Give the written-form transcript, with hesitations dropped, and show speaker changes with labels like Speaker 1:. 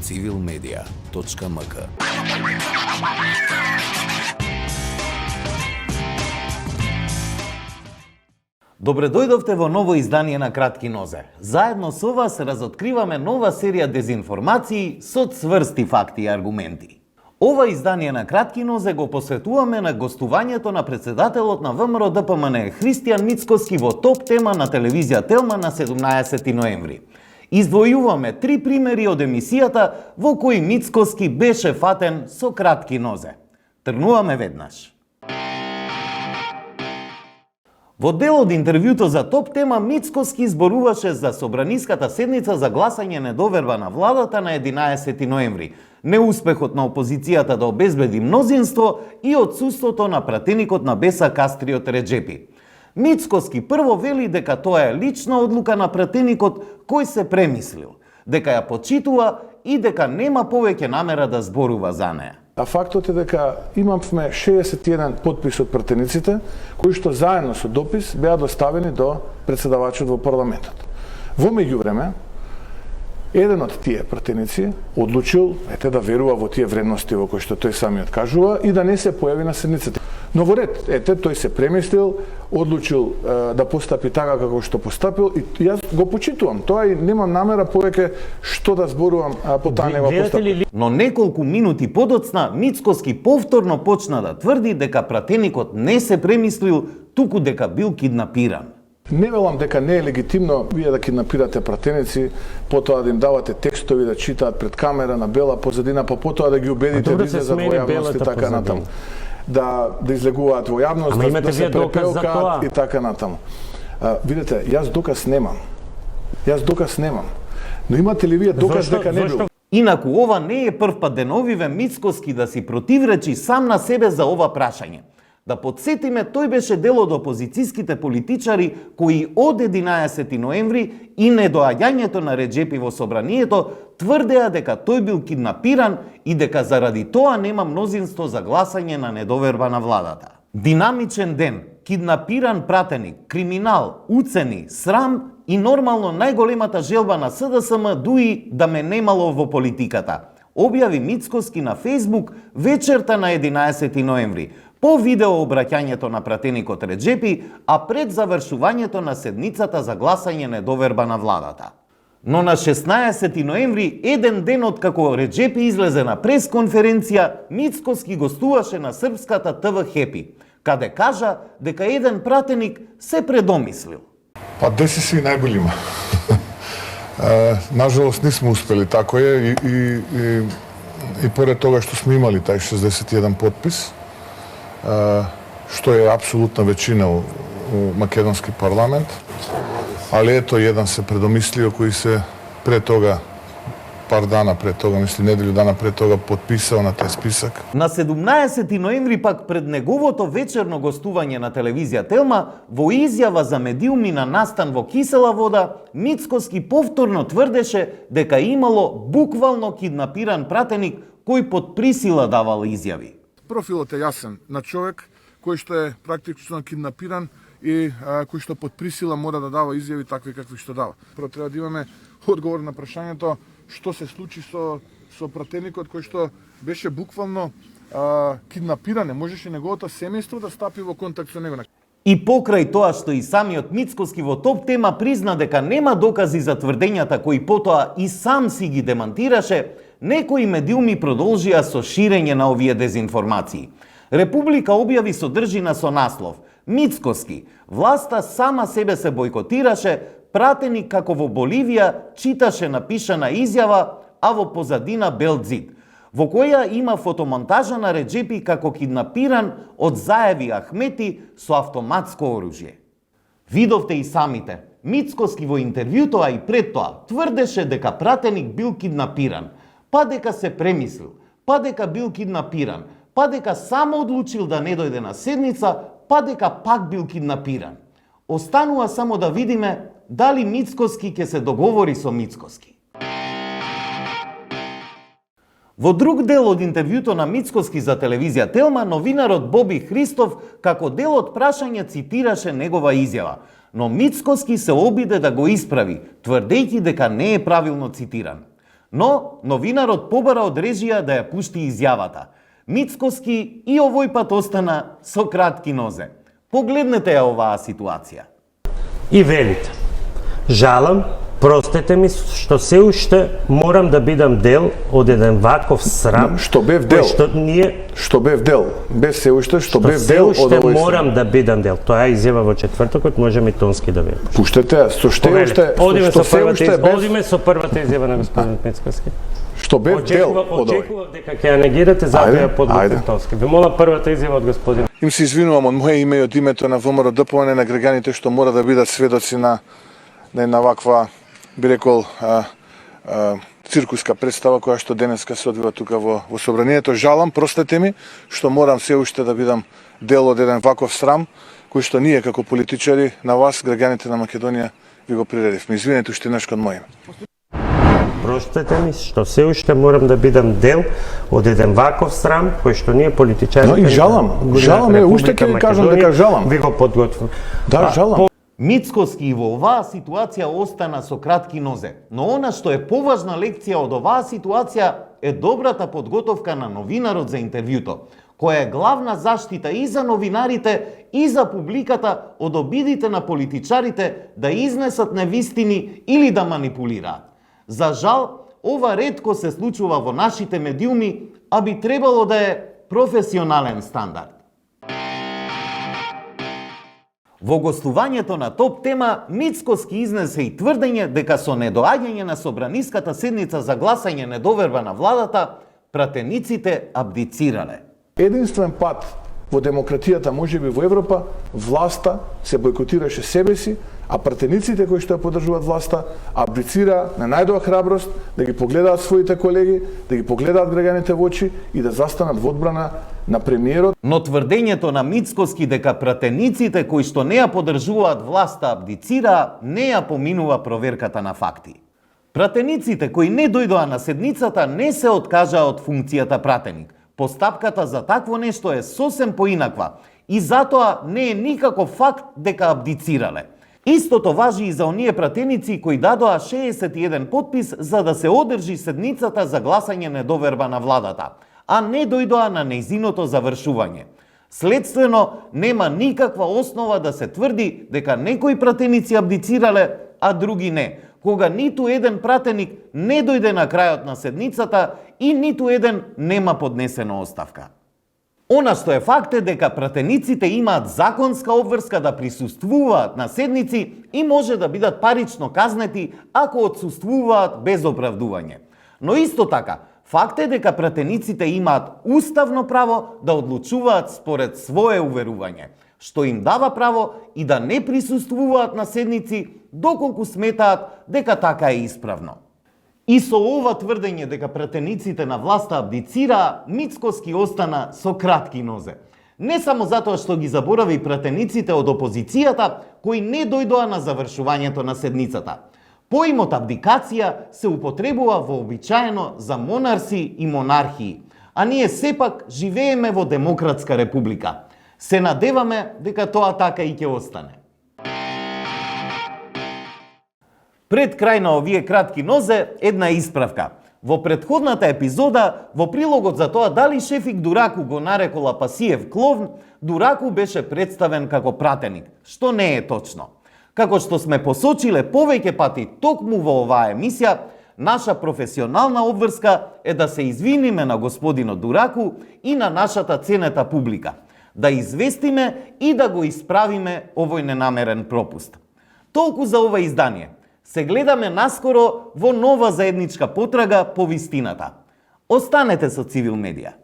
Speaker 1: civilmedia.mk.
Speaker 2: Добре дојдовте во ново издание на Кратки нозе. Заедно со вас разоткриваме нова серија дезинформации со цврсти факти и аргументи. Ова издание на Кратки нозе го посветуваме на гостувањето на председателот на ВМРО ДПМН Христијан Мицкоски во топ тема на телевизија Телма на 17 ноември. Издвојуваме 3 примери од емисијата во кои Мицкоски беше фатен со кратки нозе. Тргнуваме веднаш. Во дел од интервјуто за топ тема Мицкоски зборуваше за собраниската седница за гласање недоверба на владата на 11 ноември, неуспехот на опозицијата да обезбеди мнозинство и отсуството на пратеникот на Беса Кастриот Реджепи. Мицкоски прво вели дека тоа е лична одлука на пратеникот кој се премислил, дека ја почитува и дека нема повеќе намера да зборува за неа.
Speaker 3: А фактот е дека имавме 61 подпис од пратениците, кои што заедно со допис беа доставени до председавачот во парламентот. Во меѓувреме, еден од тие пратеници одлучил да верува во тие вредности во кои што тој самиот кажува и да не се појави на седницата. Но во ред, тој се премислил, одлучил да постапи така како што постапил и јас го почитувам. Тоа и немам намера повеќе што да зборувам по таа негова постапка.
Speaker 2: Но неколку минути подоцна Мицкоски повторно почна да тврди дека пратеникот не се премислил, туку дека бил киднапиран.
Speaker 3: Не велам дека не е легитимно вие да киднапирате пратеници, потоа да им давате текстови да читаат пред камера на бела позадина, па потоа да ги убедите да излезат во јавност и така натаму. Да излегуваат во јавност, да се препелкаат и така натаму. Видете, јас доказ немам. Но имате ли вие доказ дека не бил?
Speaker 2: Инаку ова не е прв пат деновиве Мицкоски да си противречи сам на себе за ова прашање. Да подсетиме, тој беше дел од опозицијските политичари кои од 11 ноември и недоаѓањето на Реджепи во собранието тврдеа дека тој бил киднапиран и дека заради тоа нема мнозинство за гласање на недоверба на владата. Динамичен ден, киднапиран пратеник, криминал, уцени, срам и нормално најголемата желба на СДСМ дуи да ме немало во политиката, објави Мицкоски на Фејсбук вечерта на 11 ноември, по видео обраќањето на пратеникот Реджепи, а пред завршувањето на седницата за гласање недоверба на владата. Но на 16 ноември, еден ден откако Реджепи излезе на пресконференција, Мицкоски гостуваше на српската ТВ Хепи, каде кажа дека еден пратеник се предомислил.
Speaker 4: Па деси си најголима. Нажалост нисмо успели, тако е и поред тога што сме имали тај 61 подпис, што е апсолутна веćina у македонски парламент, ali ето еден се предомислио кој се пред тога, пар дана пред тога, мисли неделју дана пред тога подписал на тај список.
Speaker 2: На 17 ноември пак пред неговото вечерно гостување на телевизија Телма, во изјава за медиуми на настан во кисела вода, Мицкоски повторно тврдеше дека имало буквално киднапиран пратеник кој под присила давал изјави.
Speaker 3: Профилот е јасен на човек кој што е практично киднапиран и кој што под присила мора да дава изјави такви какви што дава. Прво треба да имаме одговор на прашањето што се случи со пратеникот кој што беше буквално киднапиран, можеше неговото семејство да стапи во контакт со него.
Speaker 2: И покрај тоа што и самиот Мицкоски во топ тема призна дека нема докази за тврдењата кои потоа и сам си ги демантираше, некои медиуми продолжија со ширење на овие дезинформации. Република објави содржина со наслов Мицкоски, власта сама себе се бойкотираше, пратеник како во Боливија читаше напишана изјава, а во позадина бел ѕид, во која има фотомонтажа на Реджепи како киднапиран од Заеви Ахмети со автоматско оружје. Видовте и самите, Мицкоски во интервјуто, а и пред тоа, тврдеше дека пратеник бил киднапиран, па дека се премислил, па дека бил киднапиран, па дека само одлучил да не дојде на седница, па дека пак бил киднапиран. Останува само да видиме дали Мицкоски ќе се договори со Мицкоски. Во друг дел од интервјуто на Мицкоски за телевизија Телма, новинарот Боби Христов како дел од прашање цитираше негова изјава, но Мицкоски се обиде да го исправи, тврдејќи дека не е правилно цитиран. Но новинарот побара од режија да ја пушти изјавата. Мицкоски и овој пат остана со кратки нозе. Погледнете ја оваа ситуација.
Speaker 1: И велите: жалам, простете ми што се уште морам да бидам дел од еден ваков срам.
Speaker 3: Што бев дел? Што бев дел? Без се уште, што бев дел од
Speaker 1: уште
Speaker 3: овој
Speaker 1: морам да бидам дел. Тоа е изјава во четвртокот, можеме и тонски да видиме.
Speaker 3: Пуштете, што се уште, што се уште без...
Speaker 1: Одиме со првата изјава на господин Мицкоски.
Speaker 3: Што бев дел од овој.
Speaker 1: Очекував дека ќе ја негирате, затоа ја подготвив тонски. Ви мола првата изјава од господин.
Speaker 3: Им се извинувам од моје име и од името на ВМРО ДПМН на граѓаните што мора да бидат сведоци на една ваква, би рекол, циркуска представа која што денеска се одвива тука во собранието. Жалам, простете ми што морам се уште да бидам дел од еден ваков срам кој што ние како политичари на вас, граѓаните на Македонија, ви го приредивме. Извинете уште еднаш кон моје име.
Speaker 1: Простете ми што се уште морам да бидам дел од еден ваков срам кој што ние политичарите.
Speaker 3: Но и жалам уште ќе ви кажам дека жалам.
Speaker 1: Ви го подготвив.
Speaker 3: Да, жалам.
Speaker 2: Мицкоски и во оваа ситуација остана со кратки нозе. Но она што е поважна лекција од оваа ситуација е добрата подготовка на новинарот за интервјуто, која е главна заштита и за новинарите и за публиката од обидите на политичарите да изнесат невистини или да манипулираат. За жал, ова ретко се случува во нашите медиуми, а би требало да е професионален стандард. Во гостувањето на Топ тема, Мицкоски изнесе и тврдење дека со недоаѓање на собраниската седница за гласање недоверба на владата, пратениците абдицирале.
Speaker 3: Единствен пат во демократијата, можеби во Европа, власта се бойкотираше себе си, а пратениците кои што ја поддржуваат власта абдицира, не најдоа храброст да ги погледаат своите колеги, да ги погледаат граѓаните во очи и да застанат во одбрана на премиерот.
Speaker 2: Но тврдењето на Мицкоски дека пратениците кои што не ја поддржуваат власта абдицира, не ја поминува проверката на факти. Пратениците кои не дојдоа на седницата не се откажаа од функцијата пратеник. Постапката за такво нешто е сосем поинаква и затоа не е никаков факт дека абдицирале. Истото важи и за оние пратеници кои дадоа 61 потпис за да се одржи седницата за гласање недоверба на владата, а не дојдоа на нејзиното завршување. Следствено, нема никаква основа да се тврди дека некои пратеници абдицирале, а други не, кога ниту еден пратеник не дојде на крајот на седницата и ниту еден нема поднесена оставка. Она што е факт е дека пратениците имаат законска обврска да присуствуваат на седници и може да бидат парично казнети ако отсуствуваат без оправдување. Но исто така, факт е дека пратениците имаат уставно право да одлучуваат според свое уверување, што им дава право и да не присуствуваат на седници доколку сметаат дека така е исправно. И со ова тврдење дека пратениците на власта абдицираа, Мицкоски остана со кратки нозе. Не само затоа што ги заборави пратениците од опозицијата кои не дојдоа на завршувањето на седницата. Поимот абдикација се употребува вообичаено за монарси и монархии, а ние сепак живееме во демократска република. Се надеваме дека тоа така и ќе остане. Пред крај на овие кратки нозе, една исправка. Во претходната епизода, во прилогот за тоа дали Шефик Дураку го нарекол Апасиев кловн, Дураку беше представен како пратеник, што не е точно. Како што сме посочиле повеќе пати токму во оваа емисија, наша професионална обврска е да се извиниме на господинот Дураку и на нашата ценета публика, да известиме и да го исправиме овој ненамерен пропуст. Толку за ова издание. Се гледаме наскоро во нова заедничка потрага по вистината. Останете со Цивил Медија.